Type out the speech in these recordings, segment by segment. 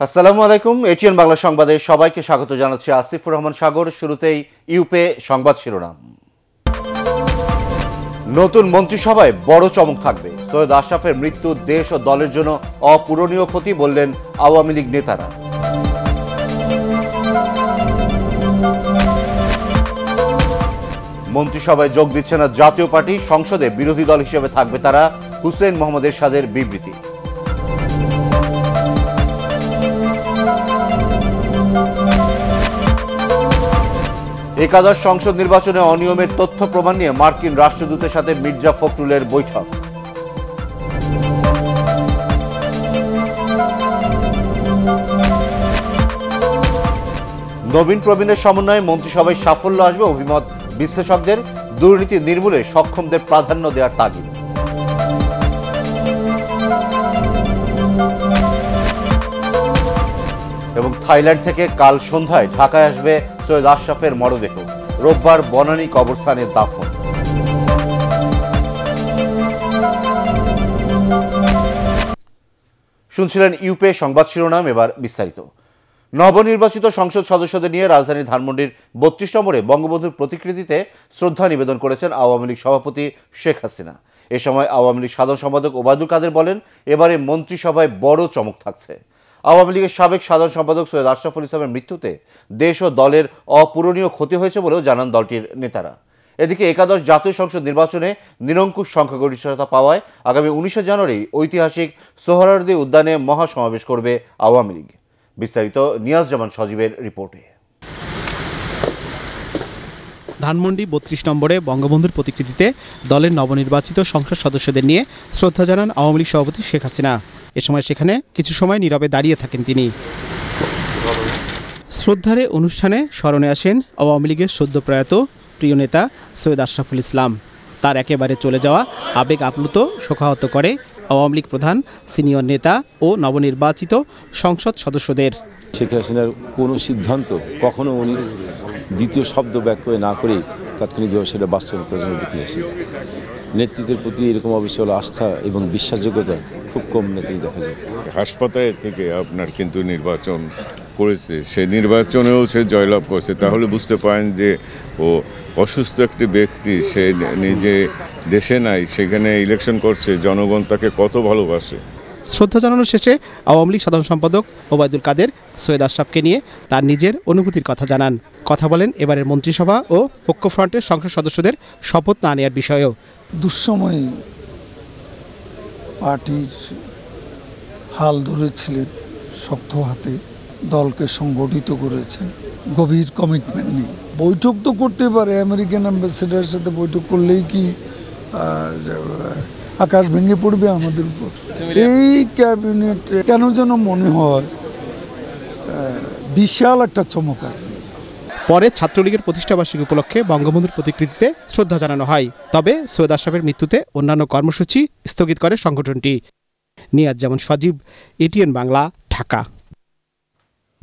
আসসালামু আলাইকুম। এটিএন বাংলা সংবাদে সবাইকে স্বাগত জানাচ্ছি আসিফুর রহমান সাগর। শুরুতেই ইউপে সংবাদ শিরোনাম। নতুন মন্ত্রিসভায় বড় চমক থাকবে। সৈয়দ আশরাফের মৃত্যু দেশ ও দলের জন্য অপূরণীয় ক্ষতি বললেন আওয়ামী লীগ নেতারা। মন্ত্রিসভায় যোগ দিচ্ছে না জাতীয় পার্টি, সংসদে বিরোধী দল হিসেবে থাকবে তারা, হুসেইন মোহাম্মদ এরশাদের বিবৃতি। একাদশ সংসদ নির্বাচনে অনিয়মের তথ্য প্রমাণ নিয়ে মার্কিন রাষ্ট্রদূতের সাথে মির্জা ফখরুলের বৈঠক। নবীন প্রবীণের সমন্বয়ে মন্ত্রিসভায় সাফল্য আসবে অভিমত বিশ্লেষকদের। দুর্নীতি নির্মূলে সক্ষমদের প্রাধান্য দেওয়ার তাগিদ। এবং থাইল্যান্ড থেকে কাল সন্ধ্যায় ঢাকায় আসবে সৈয়দ আশরাফের মরদেহ। রোববার বনানী কবরস্থানে দাফন। শুনছিলেন ইউপে সংবাদ শিরোনাম, এবার বিস্তারিত। নবনির্বাচিত সংসদ সদস্যদের নিয়ে রাজধানী ধানমন্ডির 32 নম্বরে বঙ্গবন্ধুর প্রতিকৃতিতে শ্রদ্ধা নিবেদন করেছেন আওয়ামী লীগ সভাপতি শেখ হাসিনা। এ সময় আওয়ামী লীগ সাধারণ সম্পাদক ওবায়দুল কাদের বলেন, এবারে মন্ত্রিসভায় বড় চমক থাকছে। আওয়ামী লীগের সাবেক সাধারণ সম্পাদক সৈয়দ আশরাফুল ইসলামের মৃত্যুতে দেশ ও দলের অপূরণীয় ক্ষতি হয়েছে বলেও জানান দলটির নেতারা। এদিকে একাদশ জাতীয় সংসদ নির্বাচনে নিরঙ্কুশ সংখ্যাগরিষ্ঠতা পাওয়ায় আগামী 19 জানুয়ারি ঐতিহাসিক সোহরাওয়ার্দী উদ্যানে মহাসমাবেশ করবে আওয়ামী লীগ। বিস্তারিত নিয়াজ জামান সজীবের রিপোর্টে। ধানমন্ডি 32 নম্বরে বঙ্গবন্ধুর প্রতিকৃতিতে দলের নবনির্বাচিত সংসদ সদস্যদের নিয়ে শ্রদ্ধা জানান আওয়ামী লীগ সভাপতি শেখ হাসিনা। এ সময় সেখানে কিছু সময় নীরবে দাঁড়িয়ে থাকেন তিনি। শ্রদ্ধারে অনুষ্ঠানে স্মরণে আসেন আওয়ামী লীগের সদ্যপ্রয়াত প্রিয় নেতা সৈয়দ আশরাফুল ইসলাম। তার একেবারে চলে যাওয়া আবেগ আপ্লুত শোকাহত করে আওয়ামী লীগ প্রধান, সিনিয়র নেতা ও নবনির্বাচিত সংসদ সদস্যদের। শেখ হাসিনার কোনো সিদ্ধান্ত কখনো উনি দ্বিতীয় শব্দ ব্যাখ্য না করে তাৎক্ষণিকভাবে সেটা বাস্তবায়ন করার জন্য দেখে এসেছে। নেতৃত্বের প্রতি এরকম অবিচল আস্থা এবং বিশ্বাসযোগ্যতা খুব কম নেতৃত্বে দেখা যায়। হাসপাতাল থেকে আপনার কিন্তু নির্বাচন করেছে, সে নির্বাচনেও সে জয়লাভ করেছে। তাহলে বুঝতে পারেন যে ও অসুস্থ একটি ব্যক্তি, সে নিজে দেশে নাই, সেখানে ইলেকশন করছে, জনগণ তাকে কত ভালোবাসে। শ্রদ্ধা জানানোর শেষে আওয়ামী লীগ সাধারণ সম্পাদক ওবায়দুল কাদের সৈয়দ আশরাফকে নিয়ে তার নিজের অনুভূতির কথা জানান। কথা বলেন এবারের মন্ত্রিসভা ও ঐক্যফ্রন্টের সংসদ সদস্যদের শপথ না নেওয়ার বিষয়েও। দুঃসময়ে পার্টির হাল ধরেছিলেন শক্ত হাতে, দলকে সংগঠিত করেছেন গভীর কমিটমেন্ট নিয়ে। বৈঠক তো করতে পারে, আমেরিকান অ্যাম্বাসেডারের সাথে বৈঠক করলেই কি আকাশ ভেঙে পড়বে আমাদের উপর? এই ক্যাবিনেট কেন যেন মনে হয় বিশাল একটা চমক। পরে ছাত্রলীগের প্রতিষ্ঠাবার্ষিকী উপলক্ষে বঙ্গবন্ধুর প্রতিকৃতিতে শ্রদ্ধা জানানো হয়। তবে সৈয়দ আশরাফের মৃত্যুতে অন্যান্য কর্মসূচি স্থগিত করে সংগঠনটি। নিয়াজ জামান সজীব, এটিএন বাংলা, ঢাকা।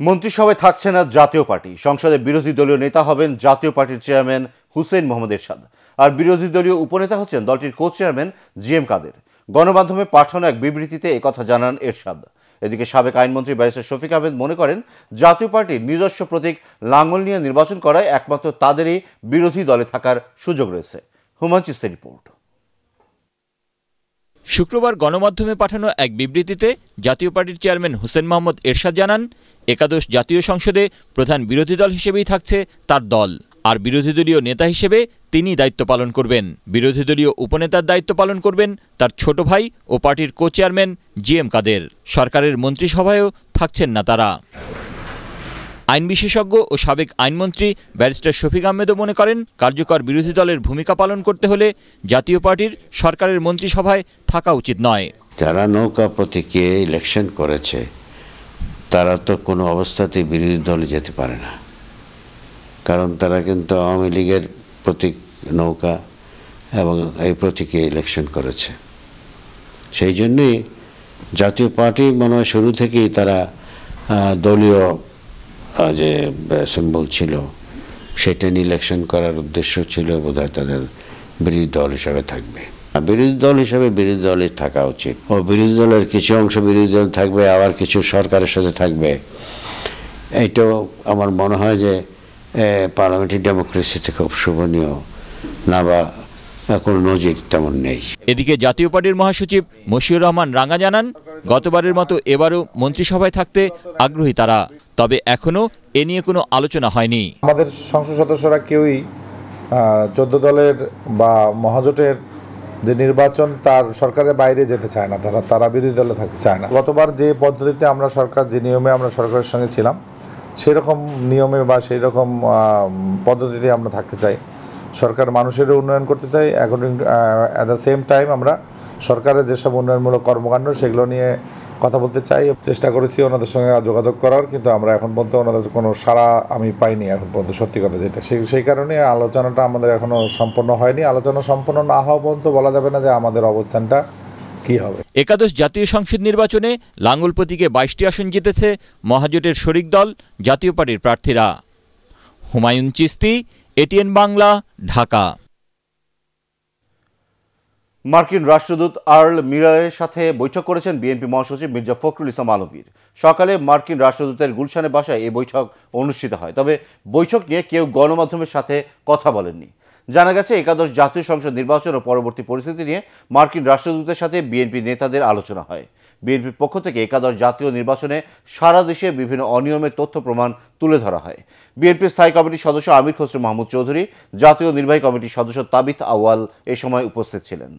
মন্ত্রিসভায় থাকছে না জাতীয় পার্টি, সংসদে বিরোধী দলীয় নেতা হবেন জাতীয় পার্টির চেয়ারম্যান হুসেইন মোহাম্মদ এরশাদ, আর বিরোধী দলীয় উপনেতা হচ্ছেন দলটির কো চেয়ারম্যান জিএম কাদের। গণমাধ্যমে পাঠানো এক বিবৃতিতে একথা জানান এরশাদ। এদিকে সাবেক আইনমন্ত্রী ব্যারিস্টার শফিক আহমেদ মনে করেন, জাতীয় পার্টির নিজস্ব প্রতীক লাঙ্গল নিয়ে নির্বাচন করায় একমাত্র তাদেরই বিরোধী দলে থাকার সুযোগ রয়েছে। হুমায়ুন চিস্তির রিপোর্ট। শুক্রবার গণমাধ্যমে পাঠানো এক বিবৃতিতে জাতীয় পার্টির চেয়ারম্যান হুসেইন মোহাম্মদ এরশাদ জানান, একাদশ জাতীয় সংসদে প্রধান বিরোধী দল হিসেবেই থাকছে তার দল, আর বিরোধী দলীয় নেতা হিসেবে তিনি দায়িত্ব পালন করবেন। বিরোধী দলীয় উপনেতার দায়িত্ব পালন করবেন তার ছোট ভাই ও পার্টির কো চেয়ারম্যান জিএম কাদের। সরকারের মন্ত্রিসভায়ও থাকছেন না তারা। আইন বিশেষজ্ঞ ও সাবেক আইনমন্ত্রী ব্যারিস্টার শফিক আহমেদও মনে করেন, কার্যকর বিরোধী দলের ভূমিকা পালন করতে হলে জাতীয় পার্টির সরকারের মন্ত্রিসভায় থাকা উচিত নয়। যারা নৌকা প্রতীকে ইলেকশন করেছে তারা তো কোনো অবস্থাতেই বিরোধী দলে যেতে পারে না, কারণ তারা কিন্তু আওয়ামী লীগের প্রতীক নৌকা এবং এই প্রতীকে ইলেকশন করেছে। সেই জন্যই জাতীয় পার্টি মনে হয় শুরু থেকেই তারা দলীয় যে সিম্বল ছিল সেটা নিয়ে ইলেকশন করার উদ্দেশ্য ছিল বোধহয় তাদের বিরোধী দল হিসাবে থাকবে। বিরোধী দল হিসেবে বিরোধী দলের থাকা উচিত। ও বিরোধী দলের কিছু অংশ বিরোধী দল থাকবে, আবার কিছু সরকারের সাথে থাকবে। এইটাও আমার মনে হয় যে পার্লামেন্টারি ডেমোক্রেসিতে খুব শোভনীয় না, বা কোনো নজির তেমন নেই। এদিকে জাতীয় পার্টির মহাসচিব মশিউর রহমান রাঙা জানান, গতবারের মতো এবারও মন্ত্রিসভায় থাকতে আগ্রহী তারা, তবে এখনো এ নিয়ে কোনো আলোচনা হয়নি। আমাদের সংসদ সদস্যরা কেউই 14 দলের বা মহাজোটের যে নির্বাচন তার সরকারের বাইরে যেতে চায় না, তারা বিরোধী দলে থাকতে চায় না। গতবার যে পদ্ধতিতে আমরা সরকার, যে নিয়মে আমরা সরকারের সঙ্গে ছিলাম, সেই রকম নিয়মে বা সেই রকম পদ্ধতিতে আমরা থাকতে চাই। সরকার মানুষের উন্নয়ন করতে চাই, according at the same time আমরা সরকারের যেসব উন্নয়নমূলক কর্মকাণ্ড সেগুলো নিয়ে কথা বলতে চাই। চেষ্টা করেছি ওনাদের সঙ্গে যোগাযোগ করার, কিন্তু আমরা এখন পর্যন্ত ওনাদের কোনো সাড়া আমি পাইনি এখন পর্যন্ত, সত্যি কথা যেটা। সেই কারণে আলোচনাটা আমাদের এখনও সম্পন্ন হয়নি। আলোচনা সম্পন্ন না হওয়া পর্যন্ত বলা যাবে না যে আমাদের অবস্থানটা কি হবে। একাদশ জাতীয় সংসদ নির্বাচনে লাঙ্গল প্রতীকে 22টি আসন জিতেছে মহাজোটের শরিক দল জাতীয় পার্টির প্রার্থীরা। হুমায়ুন চিস্তি, এটিএন বাংলা, ঢাকা। মার্কিন রাষ্ট্রদূত আর্ল মিলারের সাথে বৈঠক করেছেন বিএনপি মহাসচিব মির্জা ফখরুল ইসলাম আলমগীর। সকালে মার্কিন রাষ্ট্রদূতের গুলশানের বাসায় এই বৈঠক অনুষ্ঠিত হয়, তবে বৈঠক নিয়ে কেউ গণমাধ্যমের সাথে কথা বলেননি। জানা গেছে, একাদশ জাতীয় সংসদ নির্বাচন ও পরবর্তী পরিস্থিতি নিয়ে মার্কিন রাষ্ট্রদূতের সাথে বিএনপি নেতাদের আলোচনা হয়। বিএনপির পক্ষ থেকে একাদশ জাতীয় নির্বাচনে সারা দেশে বিভিন্ন অনিয়মের তথ্য প্রমাণ তুলে ধরা হয়। বিএনপির স্থায়ী কমিটির সদস্য আমির খসরু মাহমুদ চৌধুরী, জাতীয় নির্বাহী কমিটির সদস্য তাবিথ আউয়াল এ সময় উপস্থিত ছিলেন।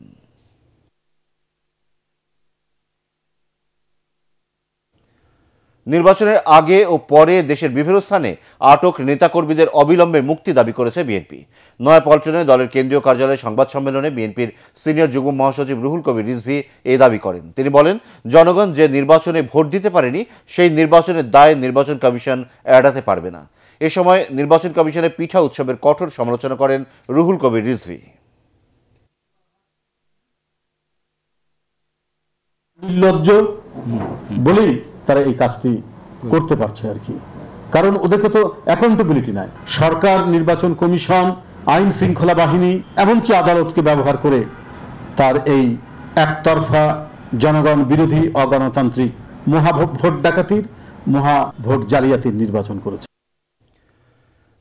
নির্বাচনের আগে ও পরে দেশের বিভিন্ন স্থানে আটক নেতাকর্মীদের অবিলম্বে মুক্তি দাবি করেছে বিএনপি। নয়াপল্টনে দলের কেন্দ্রীয় কার্যালয়ে সংবাদ সম্মেলনে বিএনপির সিনিয়র যুগ্ম মহাসচিব রুহুল কবির রিজভী এই দাবি করেন। তিনি বলেন, জনগণ যে নির্বাচনে ভোট দিতে পারেনি সেই নির্বাচনের দায় নির্বাচন কমিশন এড়াতে পারবে না। এ সময় নির্বাচন কমিশনের পিঠা উৎসবের কঠোর সমালোচনা করেন রুহুল কবির রিজভী। নির্লজ্জ বলেই তারা এই কাজটি করতে পারছে আর কি, কারণ ওদেরকে তো অ্যাকাউন্টেবিলিটি নাই। সরকার, নির্বাচন কমিশন, আইন শৃঙ্খলা বাহিনী, এমনকি আদালতকে ব্যবহার করে তার এই একতরফা জনগণ বিরোধী অগণতান্ত্রিক মহা ভোট ডাকাতির, মহা ভোট জালিয়াতির নির্বাচন করেছে।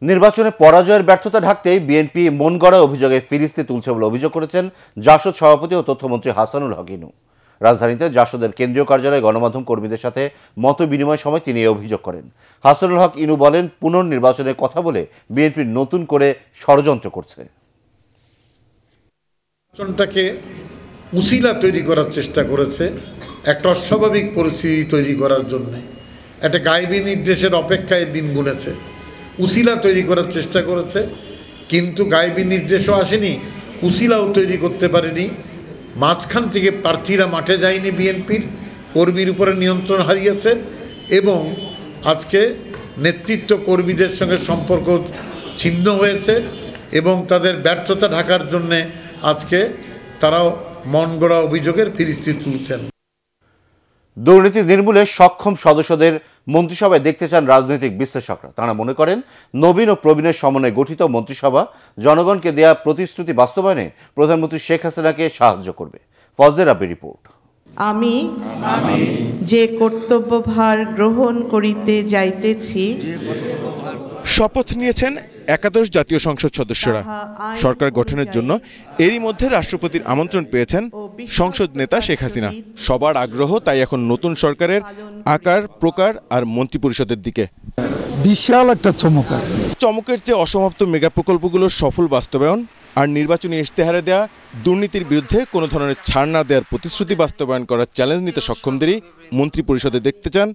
নির্বাচনে পরাজয়ের ব্যর্থতা ঢাকতেই বিএনপি মন গড়া অভিযোগে ফিরিস্তি তুলছে বলে অভিযোগ করেছেন জাসদ সভাপতি ও তথ্যমন্ত্রী হাসানুল হক ইনু। রাজধানীতে জাসদের কেন্দ্রীয় কার্যালয়ে গণমাধ্যম কর্মীদের সাথে মত বিনিময় সময় তিনি এই অভিযোগ করেন। হাসানুল হক ইনু বলেন, পুনর্নির্বাচনের কথা বলে বিএনপি নতুন করে ষড়যন্ত্র করছে। নির্বাচনটাকে উসিলা তৈরি করার চেষ্টা করেছে, একটা অস্বাভাবিক পরিস্থিতি তৈরি করার জন্য একটা গায়েবী নির্দেশের অপেক্ষায় দিন গুনেছে, উসিলা তৈরি করার চেষ্টা করেছে। কিন্তু গায়েবী নির্দেশও আসেনি, উসিলাও তৈরি করতে পারেনি। মাঝখান থেকে প্রার্থীরা মাঠে যায়নি, বিএনপির কর্মীর উপরে নিয়ন্ত্রণ হারিয়েছে এবং আজকে নেতৃত্ব কর্মীদের সঙ্গে সম্পর্ক ছিন্ন হয়েছে এবং তাদের ব্যর্থতা ঢাকার জন্যে আজকে তারাও মন গড়া অভিযোগের ফিরিস্তি তুলছেন। দুর্নীতি নির্মূলে সক্ষম সদস্যদের মন্ত্রিসভায় দেখতে চান রাজনৈতিক বিশ্লেষকরা। তারা মনে করেন, নবীন ও প্রবীণের সমন্বয়ে গঠিত মন্ত্রিসভা জনগণকে দেয়া প্রতিশ্রুতি বাস্তবায়নে প্রধানমন্ত্রী শেখ হাসিনাকে সাহায্য করবে। ফজলে রাব্বি রিপোর্ট। আমি যে কর্তব্যভার গ্রহণ করিতে যাইতেছি। শপথ নিয়েছেন একাদশ জাতীয় সংসদ সদস্যরা। সরকার গঠনের জন্য এরই মধ্যে রাষ্ট্রপতির আমন্ত্রণ পেয়েছেন সংসদ নেতা শেখ হাসিনা। সবার আগ্রহ তাই এখন নতুন সরকারের আকার, প্রকার আর মন্ত্রিপরিষদের দিকে। বিশাল একটা চমকের চেয়ে অসমাপ্ত মেগা প্রকল্পগুলোর সফল বাস্তবায়ন আর নির্বাচনী ইশতেহারে দেয়া দুর্নীতির বিরুদ্ধে কোনো ধরনের ছাড় না দেওয়ার প্রতিশ্রুতি বাস্তবায়ন করার চ্যালেঞ্জ নিতে সক্ষমদেরই মন্ত্রিপরিষদে দেখতে চান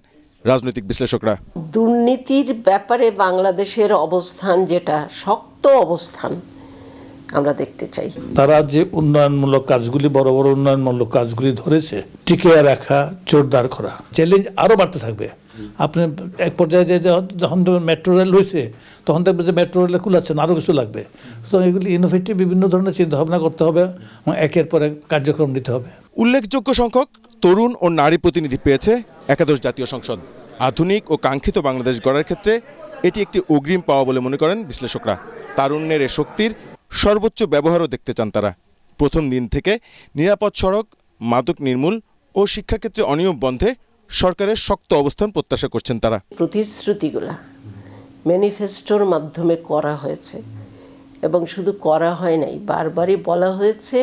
রাজনৈতিক বিশ্লেষকরা। দুর্নীতির ব্যাপারে বাংলাদেশের অবস্থান যেটা শক্ত অবস্থান আমরা দেখতে চাই। তারা যে উন্নয়নমূলক কাজগুলি, বড় বড় উন্নয়নমূলক কাজগুলি ধরেছে, টিকিয়ে রাখা, জোরদার করা। চ্যালেঞ্জ আরও বাড়তে থাকবে। আপনি এক পর্যায়ে যখন মেট্রো রেল হয়েছে তখন দেখবে যে মেট্রো রেলে কুলাচ্ছেন, আরও কিছু লাগবে। তো এগুলি ইনোভেটিভ বিভিন্ন ধরনের চিন্তাভাবনা করতে হবে, একের পর এক কার্যক্রম নিতে হবে। উল্লেখযোগ্য সংখ্যক তরুণ ও নারী প্রতিনিধি পেয়েছে একাদশ জাতীয় সংসদ। আধুনিক ও কাঙ্ক্ষিত বাংলাদেশ গড়ার ক্ষেত্রে এটি একটি অগ্রিম পাওয়া বলে মনে করেন বিশ্লেষকরা। তারুণ্যের এ শক্তির সর্বোচ্চ ব্যবহারও দেখতে চান তারা। প্রথম দিন থেকে নিরাপদ সড়ক, মাদক নির্মূল ও শিক্ষাক্ষেত্রে অনিয়ম বন্ধে সরকারের শক্ত অবস্থান প্রত্যাশা করছেন তারা। প্রতিশ্রুতিগুলা ম্যানিফেস্টোর মাধ্যমে করা হয়েছে এবং শুধু করা হয় নাই, বারবারই বলা হয়েছে,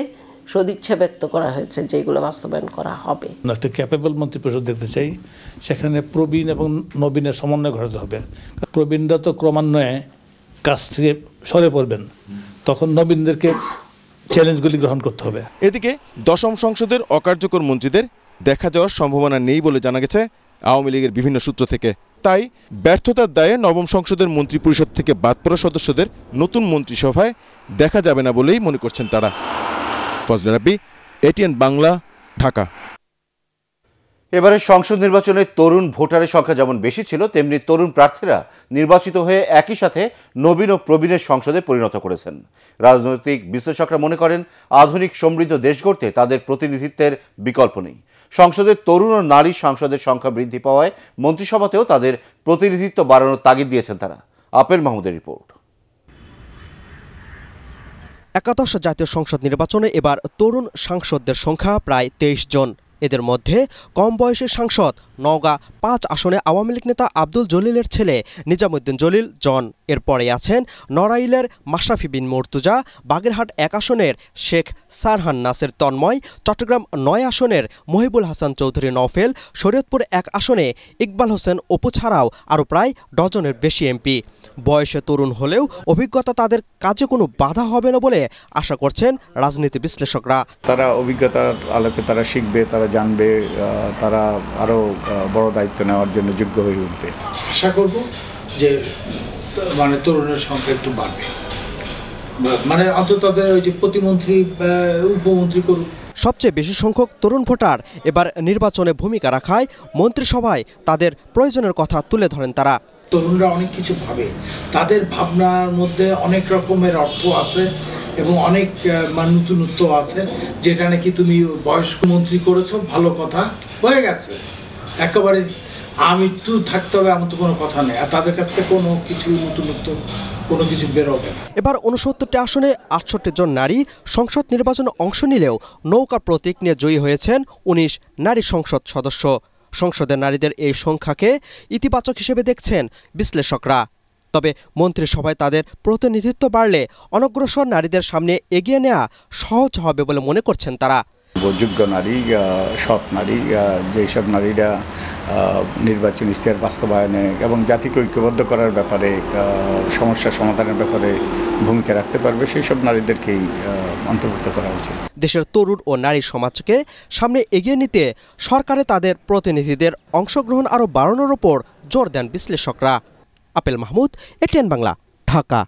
সদিচ্ছা ব্যক্ত করা হয়েছে যেগুলো বাস্তবায়ন করা হবে। একটা ক্যাপেবল মন্ত্রিপরিষদ দেখতে চাই, সেখানে প্রবীণ এবং নবীনের সমন্বয় ঘটাতে হবে। প্রবীণরা তো ক্রমান্বয়ে কাজ থেকে সরে পড়বেন, তখন নবীনদেরকে চ্যালেঞ্জগুলি গ্রহণ করতে হবে। এদিকে দশম সংসদের অকার্যকর মন্ত্রীদের দেখা যাওয়ার সম্ভাবনা নেই বলে জানা গেছে আওয়ামী লীগের বিভিন্ন সূত্র থেকে। তাই ব্যর্থতার দায়ে নবম সংসদের মন্ত্রিপরিষদ থেকে বাদ পড়া সদস্যদের নতুন মন্ত্রিসভায় দেখা যাবে না বলেই মনে করছেন তারা। ফজলে রাব্বি, এটিএন বাংলা, ঢাকা। এবারে সংসদ নির্বাচনে তরুণ ভোটারের সংখ্যা যেমন বেশি ছিল, তেমনি তরুণ প্রার্থীরা নির্বাচিত হয়ে একই সাথে নবীন ও প্রবীণের সংসদে পরিণত করেছেন। রাজনৈতিক বিশ্লেষকরা মনে করেন, আধুনিক সমৃদ্ধ দেশ গড়তে তাদের প্রতিনিধিত্বের বিকল্প নেই। সংসদের তরুণ ও নারী সাংসদের সংখ্যা বৃদ্ধি পাওয়ায় মন্ত্রিসভাতেও তাদের প্রতিনিধিত্ব বাড়ানোর তাগিদ দিয়েছেন তারা। আপেল মাহমুদের রিপোর্ট। একাদশ জাতীয় সংসদ নির্বাচনে এবার তরুণ সাংসদদের সংখ্যা প্রায় 23 জন। এদের মধ্যে কম বয়সী সাংসদ নওগাঁ 5 আসনে আওয়ামী লীগ নেতা আব্দুল জলিলের ছেলে নিজামুদ্দিন জলিল জন। এরপরে আছেন নড়াইলের মাশরাফি বিন মুর্তুজা, বাগেরহাট 1 আসনের শেখ সারহান নাসের তন্ময়, চট্টগ্রাম 9 আসনের মহিবুল হাসান চৌধুরী নওফেল, শরীয়তপুর 1 আসনে ইকবাল হোসেন অপু ছাড়াও আরও প্রায় ডজনের বেশি এমপি। বয়সে তরুণ হলেও অভিজ্ঞতা তাদের কাজে কোনো বাধা হবে না বলে আশা করছেন রাজনীতি বিশ্লেষকরা। তারা অভিজ্ঞতার আলোকে তারা শিখবে, তারা জানবে, তারা আরও বড় দায়িত্ব নেওয়ার জন্য যোগ্য হয়ে উঠবে। আশা করব যে মানে তরুণের সংখ্যা একটু বাড়বে, মানে অন্তত তাদের ওই যে প্রতিমন্ত্রী উপমন্ত্রী করুক। সবচেয়ে বেশি সংখ্যক তরুণ ভোটার এবার নির্বাচনে ভূমিকা রাখায় মন্ত্রিসভায় তাদের প্রয়োজনের কথা তুলে ধরেন তারা। তরুণরা অনেক কিছু ভাবে, তাদের ভাবনার মধ্যে অনেক রকমের অর্থ আছে এবং অনেক নতুনত্ব আছে, যেটা নাকি তুমি বয়স্ক মন্ত্রী করেছো, ভালো কথা হয়ে গেছে, একেবারে আমি তো থাকতে হবে এমন তো কোনো কথা নেই। আর তাদের কাছ থেকে কোনো কিছু নতুনত্ব কোনো কিছু বেরোবে না। এবার 69টি আসনে 68 জন নারী সংসদ নির্বাচনে অংশ নিলেও নৌকা প্রতীক নিয়ে জয়ী হয়েছেন 19 নারী সংসদ সদস্য। সংসদের নারীদের এই সংখ্যাকে ইতিবাচক হিসেবে দেখছেন বিশ্লেষকরা। তবে মন্ত্রিসভায় তাদের প্রতিনিধিত্ব বাড়লে অনগ্রসর নারীদের সামনে এগিয়ে নেওয়া সহজ হবে বলে মনে করছেন তারা। যোগ্য নারী, সৎ নারী, যেসব নারীরা নির্বাচন ইশতেহার বাস্তবায়নে এবং জাতিকে ঐক্যবদ্ধ করার ব্যাপারে, সমস্যা সমাধানের ব্যাপারে ভূমিকা রাখতে পারবে, সেই সব নারীদেরকেই অন্তর্ভুক্ত করা উচিত। দেশের তরুণ ও নারী সমাজকে সামনে এগিয়ে নিতে সরকারে তাদের প্রতিনিধিদের অংশগ্রহণ আরও বাড়ানোর ওপর জোর দেন বিশ্লেষকরা। Apple Mahmud, ATN Bangla, Dhaka.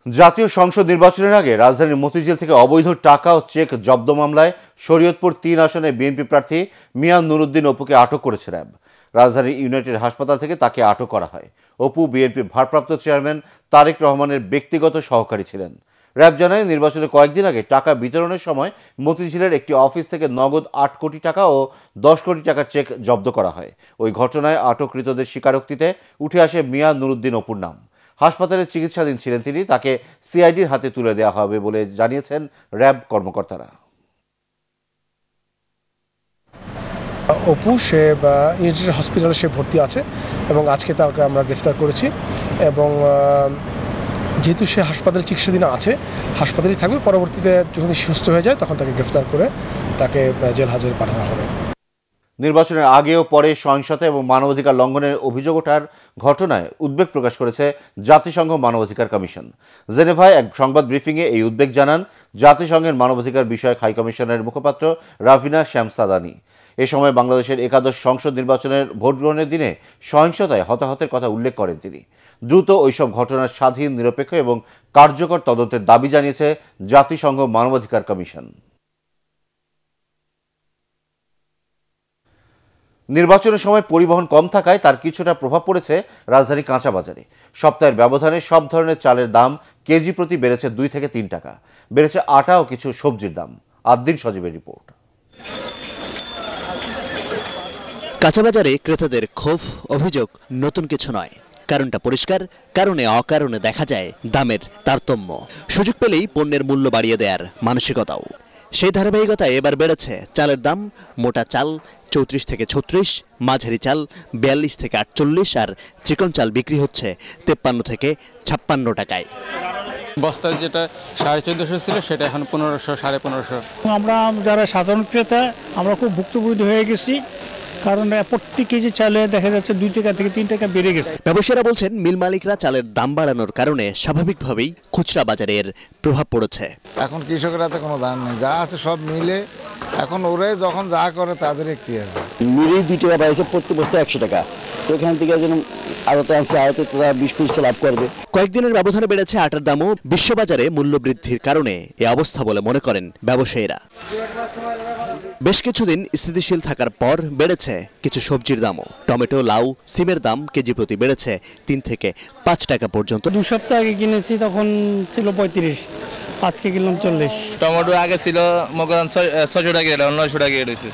জাতীয় সংসদ নির্বাচনের আগে রাজধানীর মতিঝিল থেকে অবৈধ টাকা ও চেক জব্দ মামলায় শরীয়তপুর 3 আসনে বিএনপি প্রার্থী মিয়া নুরুদ্দিন অপুকে আটক করেছে র্যাব। রাজধানীর ইউনাইটেড হাসপাতাল থেকে তাকে আটক করা হয়। অপু বিএনপির ভারপ্রাপ্ত চেয়ারম্যান তারেক রহমানের ব্যক্তিগত সহকারী ছিলেন। র্যাব জানায়, নির্বাচনের কয়েকদিন আগে টাকা বিতরণের সময় মতিঝিলের একটি অফিস থেকে নগদ 8 কোটি টাকা ও 10 কোটি টাকার চেক জব্দ করা হয়। ওই ঘটনায় আটককৃতদের স্বীকারোক্তিতে উঠে আসে মিয়া নুরুদ্দিন অপুর নাম। হাসপাতালে চিকিৎসাধীন ছিলেন তিনি। তাকে সিআইডির হাতে তুলে দেওয়া হবে বলে জানিয়েছেন র্যাব কর্মকর্তারা। অপু সে ইউনাইটেড হসপিটালে সে ভর্তি আছে এবং আজকে তাকে আমরা গ্রেফতার করেছি এবং যেহেতু সে হাসপাতালে চিকিৎসাধীন আছে, হাসপাতালেই থাকবে। পরবর্তীতে যখন সুস্থ হয়ে যায় তখন তাকে গ্রেফতার করে তাকে জেল হাজতে পাঠানো হবে। নির্বাচনের আগে ও পরে সহিংসতা এবং মানবাধিকার লঙ্ঘনের অভিযোগ ওঠার ঘটনায় উদ্বেগ প্রকাশ করেছে জাতিসংঘ মানবাধিকার কমিশন। জেনেভায় এক সংবাদ ব্রিফিংয়ে এই উদ্বেগ জানান জাতিসংঘের মানবাধিকার বিষয়ক হাই কমিশনের মুখপাত্র রাভিনা শ্যামসাদানি। এ সময় বাংলাদেশের একাদশ সংসদ নির্বাচনের ভোট গ্রহণের দিনে সহিংসতায় হতাহতের কথা উল্লেখ করেন তিনি। দ্রুত ওইসব ঘটনার স্বাধীন, নিরপেক্ষ এবং কার্যকর তদন্তের দাবি জানিয়েছে জাতিসংঘ মানবাধিকার কমিশন। নির্বাচনের সময় পরিবহন কম থাকায় তার কিছুটা প্রভাব পড়েছে রাজধানী কাঁচা বাজারে। সপ্তাহের ব্যবধানে সব ধরনের চালের দাম কেজি প্রতি বেড়েছে 2 থেকে 3 টাকা। বেড়েছে আটা ও কিছু সবজির দাম। আদ্দিন সজীবের রিপোর্ট। কাঁচাবাজারে ক্রেতাদের ক্ষোভ, অভিযোগ নতুন কিছু নয়। কারণটা পরিষ্কার, কারণে অকারণে দেখা যায় দামের তারতম্য। সুযোগ পেলেই পণ্যের মূল্য বাড়িয়ে দেওয়ার মানসিকতাও। সেই ধারাবাহিকতায় এবার বেড়েছে চালের দাম। মোটা চাল 34 থেকে 36, মাঝারি চাল 42 থেকে 48 আর চিকন চাল বিক্রি হচ্ছে 53 থেকে 56 টাকায়। বস্তা যেটা 1450 ছিল সেটা এখন 1500, 1550। আমরা যারা সাধারণ ক্রেতা আমরা খুব ভুক্তভোগী হয়ে গেছি, কারণ প্রতি কেজি চালে দেখা যাচ্ছে 2 টাকা থেকে 3 টাকা বেড়ে গেছে। ব্যবসায়ীরা বলছেন মিল মালিকরা চালের দাম বাড়ানোর কারণে স্বাভাবিকভাবেই খুচরা বাজারের প্রভাব পড়েছে। এখন কৃষকের হাতে কোনো দাম নেই, যা আছে সব মিলে এখন ওরে যখন যা করে তাদের কি হবে। মিলেই 2 টাকা বাড়ছে, প্রতি বস্তা 100 টাকা। তো এখান থেকে যেন আড়তে আনছে, আড়তে তারা 20-25 লাভ করবে। কয়েকদিনের ব্যবধানে বেড়েছে আটার দামও। বিশ্ববাজারে মূল্য বৃদ্ধির কারণে এ অবস্থা বলে মনে করেন ব্যবসায়ীরা। বেশ কিছুদিন স্থিতিশীল থাকার পর বেড়েছে কিছু সবজির দামও। টমেটো, লাউ, সিমের দাম কেজি প্রতি বেড়েছে 3 থেকে 5 টাকা পর্যন্ত। 2 সপ্তাহ আগে কিনেছি তখন ছিল 35, আজকে কিনলাম 40। টমেটো আগে ছিল মগরান 600 টাকা, 900 টাকা রয়েছে।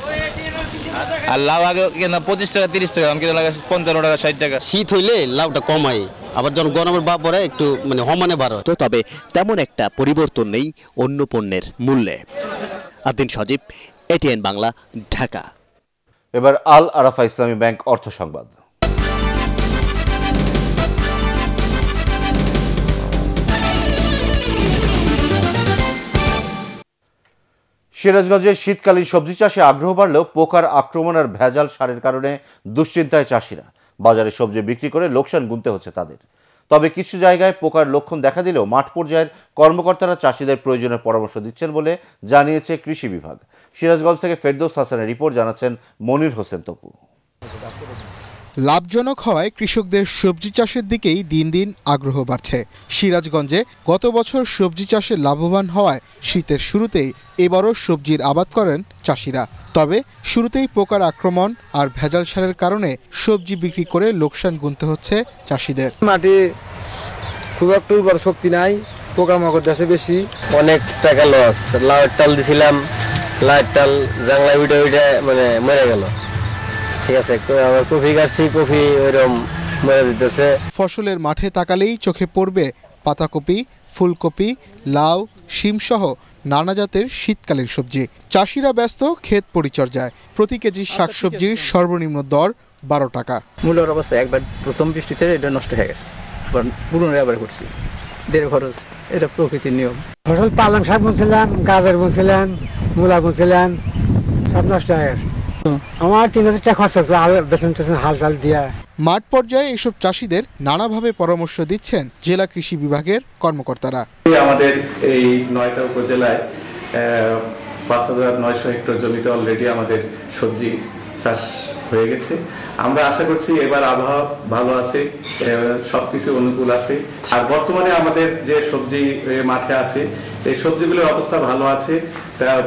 আর লাউ আগে কিনা 25 টাকা 30 টাকা, আমি কিনা লাগে 55 টাকা 60 টাকা। শীত হইলে লাউটা কমায়, আবার যখন গরমের ভাব পড়ে একটু সমানে বাড়ে। তো তবে তেমন একটা পরিবর্তন নেই অন্য পণ্যের মূল্যে। আদিন সজীব, ATN বাংলা, ঢাকা। এবার আল আরাফা ইসলামী ব্যাংক অর্থ সংবাদ। সিরাজগঞ্জে শীতকালীন সবজি চাষে আগ্রহ বাড়লেও পোকার আক্রমণ আর ভেজাল সারের কারণে দুশ্চিন্তায় চাষিরা। বাজারে সবজি বিক্রি করে লোকসান গুনতে হচ্ছে তাদের। তবে কিছু জায়গায় পোকার লক্ষণ দেখা দিলেও মাঠ পর্যায়ের কর্মকর্তারা চাষিদের প্রয়োজনের পরামর্শ দিচ্ছেন বলে জানিয়েছে কৃষি বিভাগ। সিরাজগঞ্জ থেকে ফেরদৌস হাসানের রিপোর্ট, জানাচ্ছেন মনির হোসেন তপু। লাভজনক হওয়ায় কৃষকদের সবজি চাষের দিকেই দিন দিন আগ্রহ বাড়ছে। সিরাজগঞ্জে গত বছর সবজি চাষে লাভবান হওয়ায় শীতের শুরুতেই এবারও সবজির আবাদ করেন চাষিরা। তবে শুরুতেই পোকার আক্রমণ আর ভেজাল সারের কারণে সবজি বিক্রি করে লোকসান গুনতে হচ্ছে চাষিদের। মাটি খুব একটু বড় শক্তি নাই, পোকামাকড় দেশে বেশি, অনেক টাকা লস। লাউয়ের টাল দিছিলাম, লাউয়ের টাল জাংলা উইডে মরে গেল। ঠিক আছে, আবার কফি গাছছি, কফি ওইরকম মরে দিতেছে। ফসলের মাঠে তাকালেই চোখে পড়বে পাতাকপি, ফুলকপি, লাউ, শিম সহ নানা জাতের শীতকালীন সবজি। চাষিরা ব্যস্ত ক্ষেত পরিচর্যায়। প্রতি কেজি শাকসবজির সর্বনিম্ন দর 12 টাকা। মূল্যের অবস্থা একবার প্রথম বৃষ্টিতে এটা নষ্ট হয়ে গেছে, পুনরায় আবার করছি, দেড় খরচ। এটা প্রকৃতির নিয়ম। ফসল পালং শাক বুনছিলাম, গাজর বুনছিলাম, মূলা বুনছিলাম, সব নষ্ট হয়ে গেছে। আমার 3000 টাকা খরচ হচ্ছে হাল টাল দিয়া। মাঠ পর্যায়ে এসব চাষিদের নানাভাবে পরামর্শ দিচ্ছেন জেলা কৃষি বিভাগের কর্মকর্তারা। আমাদের এই 9টা উপজেলায় 5900 হেক্টর জমিতে অলরেডি আমাদের সবজি চাষ হয়ে গেছে। আমরা আশা করছি এবার আবহাওয়া ভালো আছে, সবকিছু অনুকূল আছে। আর বর্তমানে আমাদের যে সবজি মাঠে আছে এই সবজিগুলোর অবস্থা ভালো আছে,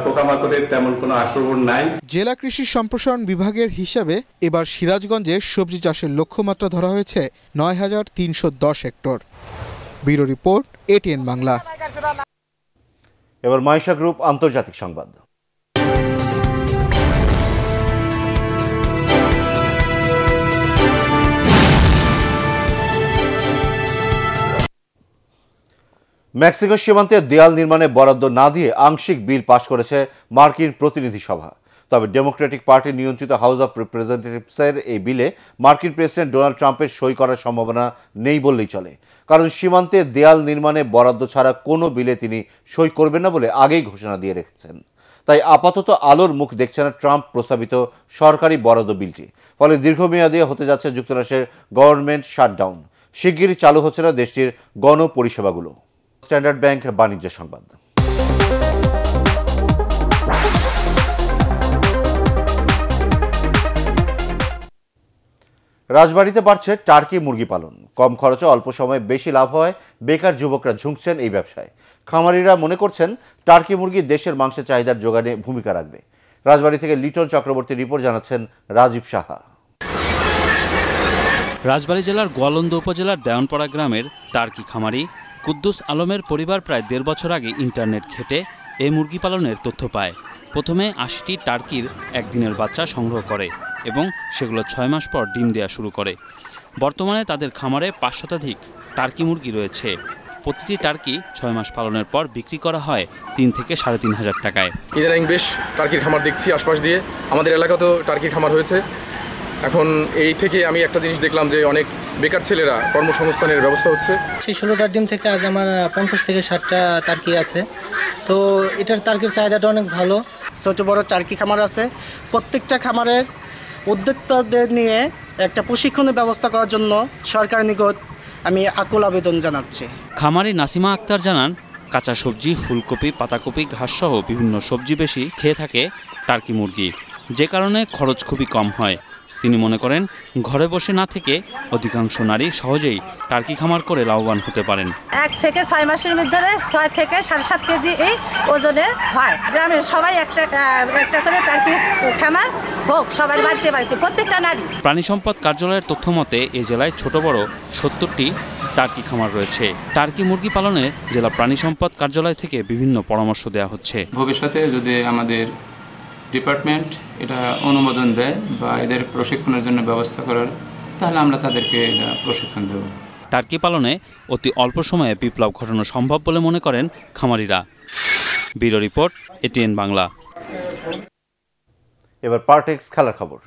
পোকামাকড়ের তেমন কোনো আক্রমণ নাই। জেলা কৃষি সম্প্রসারণ বিভাগের হিসাবে এবার সিরাজগঞ্জে সবজি চাষের লক্ষ্যমাত্রা ধরা হয়েছে 9310 hectare. Bureau report, ATN Bangla. এবার মাইশা গ্রুপ আন্তর্জাতিক সংবাদ। মেক্সিকো সীমান্তে দেয়াল নির্মাণে বরাদ্দ না দিয়ে আংশিক বিল পাশ করেছে মার্কিন প্রতিনিধি সভা। তবে ডেমোক্রেটিক পার্টি নিয়ন্ত্রিত হাউস অব রিপ্রেজেন্টেটিভসের এই বিলে মার্কিন প্রেসিডেন্ট ডোনাল্ড ট্রাম্পের সই করার সম্ভাবনা নেই বললেই চলে। কারণ সীমান্তে দেয়াল নির্মাণে বরাদ্দ ছাড়া কোনো বিলে তিনি সই করবেন না বলে আগেই ঘোষণা দিয়ে রেখেছেন। তাই আপাতত আলোর মুখ দেখছে না ট্রাম্প প্রস্তাবিত সরকারি বরাদ্দ বিলটি। ফলে দীর্ঘমেয়াদী হতে যাচ্ছে যুক্তরাষ্ট্রের গভর্নমেন্ট শাটডাউন। শিগগিরই চালু হচ্ছে না দেশটির গণপরিষেবাগুলো। স্ট্যান্ডার্ড ব্যাংক বাণিজ্য সংবাদ। রাজবাড়ীতে বাড়ছে টার্কি মুরগি পালন। কম খরচে অল্প সময়ে বেশি লাভ হয়, বেকার যুবকরা ঝুঁকছেন এই ব্যবসায়। খামারিরা মনে করছেন টার্কি মুরগি দেশের মাংসের চাহিদার যোগানে ভূমিকা রাখবে। রাজবাড়ী থেকে লিটন চক্রবর্তীর রিপোর্ট, জানাচ্ছেন রাজীব সাহা। রাজবাড়ী জেলার গোয়ালন্দ উপজেলার দেওয়ানপাড়া গ্রামের টার্কি খামারি কুদ্দুস আলমের পরিবার প্রায় 1.5 বছর আগে ইন্টারনেট ঘেঁটে এই মুরগি পালনের তথ্য পায়। প্রথমে 80টি টার্কির একদিনের বাচ্চা সংগ্রহ করে এবং সেগুলো 6 মাস পর ডিম দেওয়া শুরু করে। বর্তমানে তাদের খামারে 5 শতাধিক টার্কি মুরগি রয়েছে। প্রতিটি টার্কি 6 মাস পালনের পর বিক্রি করা হয় 3 থেকে 3,500 টাকায়। ইদানিং বেশ টার্কির খামার দেখছি আশপাশ দিয়ে, আমাদের এলাকাতেও টার্কির খামার হয়েছে। এখন এই থেকে আমি একটা জিনিস দেখলাম যে অনেক বেকার ছেলেরা কর্মসংস্থানের ব্যবস্থা হচ্ছে। সেই 16টার ডিম থেকে আজ আমার 50 থেকে 60টা টার্কি আছে। তো এটার টার্কির চাহিদাটা অনেক ভালো। ছোট বড় টার্কি খামার আছে। প্রত্যেকটা খামারের উদ্যোক্তাদের নিয়ে একটা প্রশিক্ষণের ব্যবস্থা করার জন্য সরকারের নিকট আমি আকুল আবেদন জানাচ্ছি। খামারি নাসিমা আক্তার জানান, কাঁচা সবজি, ফুলকপি, পাতাকপি, ঘাসসহ বিভিন্ন সবজি বেশি খেয়ে থাকে টার্কি মুরগি, যে কারণে খরচ খুবই কম হয়। তিনি মনে করেন, ঘরে বসে না থেকে অধিকাংশ নারী সহজেই টার্কি খামার করে লাভবান হতে পারেন। 1 থেকে 6 মাসের মধ্যে 6 থেকে 7.5 কেজি এই ওজনে হয়। গ্রামের সবাই একটা করে টার্কি খামার হোক, সবার বাড়িতে বাড়িতে প্রত্যেকটা নারী। প্রাণী সম্পদ কার্যালয়ের তথ্য মতে এ জেলায় ছোট বড় 70টি টার্কি খামার রয়েছে। টার্কি মুরগি পালনে জেলা প্রাণী সম্পদ কার্যালয় থেকে বিভিন্ন পরামর্শ দেওয়া হচ্ছে। ভবিষ্যতে যদি আমাদের ডিপার্টমেন্ট এটা অনুমোদন দেয় বা এদের প্রশিক্ষণের জন্য ব্যবস্থা করার, তাহলে আমরা তাদেরকে প্রশিক্ষণ দেব। টার্কি পালনে অতি অল্প সময়ে বিপ্লব ঘটানো সম্ভব বলে মনে করেন খামারিরা। Bureau report, ATN Bangla. এবার পার্টেক্স খেলার খবর।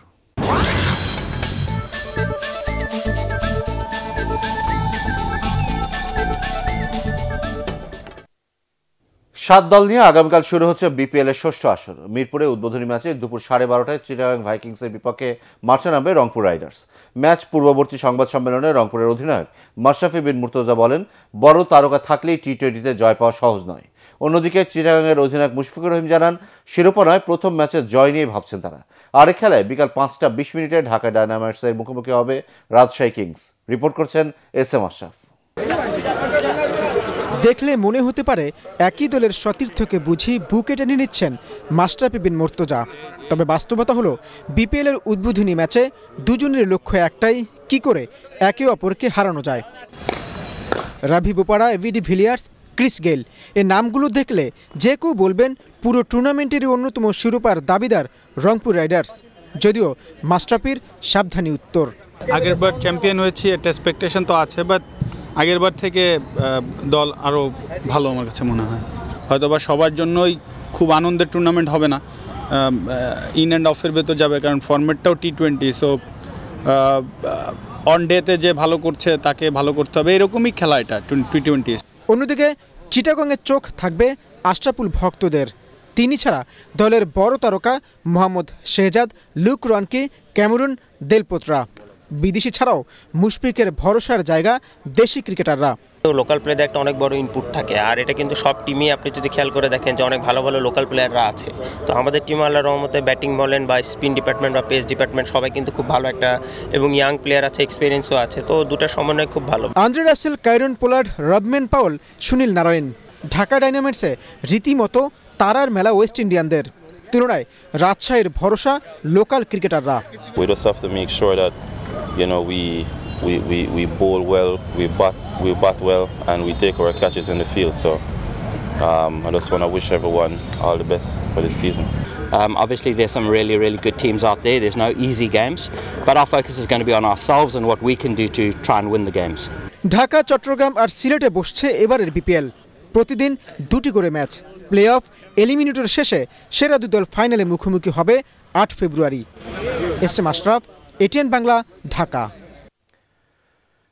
7 দল নিয়ে আগামীকাল শুরু হচ্ছে বিপিএল এর 6ষ্ঠ আসর। মিরপুরে উদ্বোধনী ম্যাচে দুপুর 12:30টায় চিটাগাং ভাইকিংসের বিপক্ষে মাঠে নামবে রংপুর রাইডার্স। ম্যাচ পূর্ববর্তী সংবাদ সম্মেলনে রংপুরের অধিনায়ক মাশরাফি বিন মুর্তজা বলেন, বড় তারকা থাকলেই টি-20তে জয় পাওয়া সহজ নয়। অন্যদিকে চিটাগাংয়ের অধিনায়ক মুশফিকুর রহিম জানান, শিরোপা নয়, প্রথম ম্যাচে জয় নিয়ে ভাবছেন তারা। আরেক খেলায় বিকাল 5:20 ঢাকা ডায়নামাইটসের মুখোমুখি হবে রাজশাহী কিংস। রিপোর্ট করছেন এস.এম. আশরাফ। দেখলে মনে হতে পারে একই দলের সতীর্থকে বুঝি বুকে টেনে নিচ্ছেন মাশরাফি বিন মুর্তজা। তবে বাস্তবতা হলো, বিপিএলের উদ্বোধনী ম্যাচে দুজনের লক্ষ্য একটাই, কি করে একে অপরকে হারানো যায়। Ravi Bopara, AB de Villiers, Chris Gayle, এ নামগুলো দেখলে যে কেউ বলবেন পুরো টুর্নামেন্টেরই অন্যতম শিরোপার দাবিদার রংপুর রাইডার্স। যদিও মাশরাফির সাবধানী উত্তর, আগেরবার চ্যাম্পিয়ন হয়েছি, একটা এক্সপেকটেশন তো আছে, বাট আগেরবার থেকে দল আরও ভালো আমার কাছে মনে হয়। হয়তোবা সবার জন্যই খুব আনন্দের টুর্নামেন্ট হবে না, ইন অ্যান্ড অফের ভেতর যাবে, কারণ ফরম্যাটটাও টি-20। সো অন ডেতে যে ভালো করছে তাকে ভালো করতে হবে, এরকমই খেলা এটা টি-20। অন্যদিকে চিটাগংয়ের চোখ থাকবে আশরাফুল ভক্তদের। তিনি ছাড়া দলের বড় তারকা মোহাম্মদ শেহজাদ, লুক রনকি, ক্যামেরুন দেলপোত্রা। বিদেশি ছাড়াও মুশফিকের ভরসার জায়গা দেশি ক্রিকেটাররা। লোকাল প্লেয়ারদের একটা অনেক বড় ইনপুট থাকে, আর এটা কিন্তু সব টিমই আপনি যদি খেয়াল করে দেখেন যে অনেক ভালো ভালো লোকাল প্লেয়াররা আছে। তো আমাদের টিম আল্লাহর রহমতে ব্যাটিং বলেন বা স্পিন ডিপার্টমেন্ট বা পেস ডিপার্টমেন্ট সবাই কিন্তু খুব ভালো একটা, এবং ইয়াং প্লেয়ার আছে, এক্সপিরিয়েন্সও আছে। তো দুটার সমন্বয় খুব ভালো। Andre Russell, Kieron Pollard, Rovman Powell, Sunil Narine. Dhaka ডায়নামাইটসে রীতিমতো তারার মেলা ওয়েস্ট ইন্ডিয়ানদের। তুলনায় রাজশাহীর ভরসা লোকাল ক্রিকেটাররা। You know, we bowl well, we bat well, and we take our catches in the field. So I just want to wish everyone all the best for this season. Obviously, there's some really good teams out there. There's no easy games, but our focus is going to be on ourselves and what we can do to try and win the games. Dhaka, Chittagong আর সিলেটে বসছে এবারের BPL. প্রতিদিন 2টি করে match. Play of eliminator শেষে সেরা 2 দল ফাইনালে মুখোমুখি হবে 8 ফেব্রুয়ারি। এস.এম. আশরাফ, এটিএন বাংলা, ঢাকা।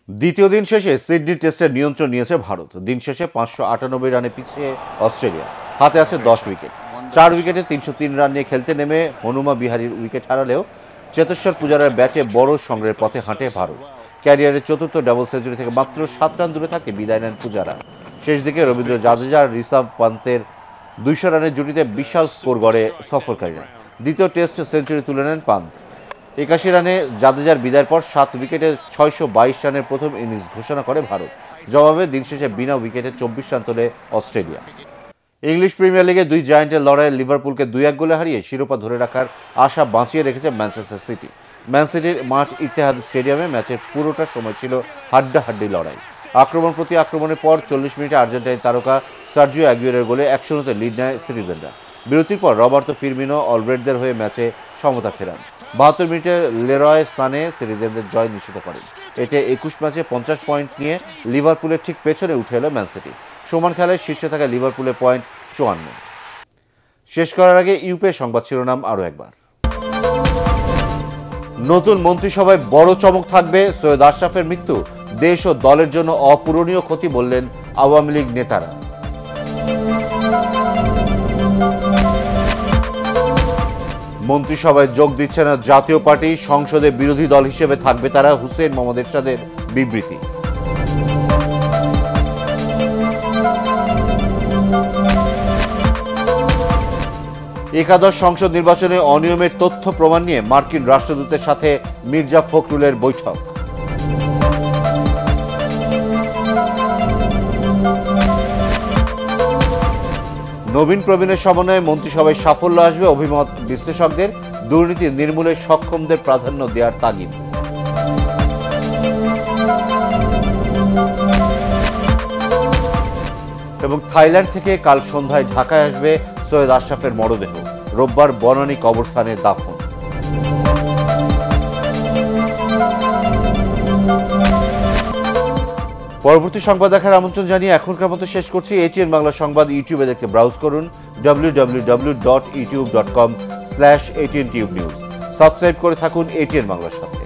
দ্বিতীয় দিন শেষে সিডনি টেস্টের নিয়ন্ত্রণ নিয়েছে ভারত। দিন শেষে 598 রানে পিছিয়ে অস্ট্রেলিয়া, হাতে আছে 10 উইকেট। 4 উইকেটে 303 রান নিয়ে খেলতে নেমে হনুমা বিহারীর উইকেট হারালেও চেতেশ্বর পূজারার ব্যাটে বড় সংগ্রহের পথে হাঁটে ভারত। ক্যারিয়ারের 4th ডাবল সেঞ্চুরি থেকে মাত্র 7 রান দূরে থাকে বিদায় নেন পূজারা। শেষ দিকে রবীন্দ্র জাদেজা আর ঋষভ পান্তের 200 রানের জুটিতে বিশাল স্কোর গড়ে সফরকারীরা। দ্বিতীয় টেস্ট সেঞ্চুরি তুলে নেন পান্ত। 81 রানে জাদেজার বিদায়ের পর 7 উইকেটে 622 রানের প্রথম ইনিংস ঘোষণা করে ভারত। জবাবে দিন শেষে বিনা উইকেটে 24 রান তোলে অস্ট্রেলিয়া। ইংলিশ প্রিমিয়ার লিগে 2 জায়ান্টের লড়াইয়ে লিভারপুলকে 2-1 গোলে হারিয়ে শিরোপা ধরে রাখার আশা বাঁচিয়ে রেখেছে ম্যানচেস্টার সিটি। ম্যান সিটির মাঠ ইতিহাদ স্টেডিয়ামে ম্যাচের পুরোটা সময় ছিল হাড্ডাহাড্ডি লড়াই। আক্রমণ প্রতি আক্রমণের পর 40 মিনিটে আর্জেন্টাইন তারকা সার্জিও অ্যাগুয়েরোর গোলে 1-0 লিড নেয় সিটিজেনরা। বিরতির পর রবার্তো ফিরমিনো অলরেডদের হয়ে ম্যাচে সমতা ফেরান। 72 মিনিটে লেরয় সানে সিরিজের জয় নিশ্চিত করেন। এতে 21 ম্যাচে 50 পয়েন্ট নিয়ে লিভারপুলের ঠিক পেছনে উঠে এলো ম্যান সিটি। সমান খেলায় শীর্ষে থাকা লিভারপুলের পয়েন্ট 54। শেষ করার আগে ইউপে সংবাদ শিরোনাম আরও একবার। নতুন মন্ত্রিসভায় বড় চমক থাকবে। সৈয়দ আশরাফের মৃত্যু দেশ ও দলের জন্য অপূরণীয় ক্ষতি বললেন আওয়ামী লীগ নেতারা। মন্ত্রিসভায় যোগ দিচ্ছে না জাতীয় পার্টি, সংসদে বিরোধী দল হিসেবে থাকবে তারা, হুসেইন মোহাম্মদ এরশাদের বিবৃতি। একাদশ সংসদ নির্বাচনে অনিয়মের তথ্য প্রমাণ নিয়ে মার্কিন রাষ্ট্রদূতের সাথে মির্জা ফখরুলের বৈঠক। নবীন প্রবীণের সমন্বয়ে মন্ত্রিসভায় সাফল্য আসবে, অভিমত বিশ্লেষকদের। দুর্নীতি নির্মূলে সক্ষমদের প্রাধান্য দেওয়ার তাগিদ। এবং থাইল্যান্ড থেকে কাল সন্ধ্যায় ঢাকায় আসবে সৈয়দ আশরাফের মরদেহ, রোববার বনানী কবরস্থানে দাফন। পরবর্তী সংবাদ দেখার আমন্ত্রণ জানিয়ে এখনকার মতো শেষ করছি। এটিএন বাংলা সংবাদ ইউটিউবে দেখতে ব্রাউজ করুন www.youtube.com/ATNTubeNews। সাবস্ক্রাইব করে থাকুন এটিএন বাংলার সাথে।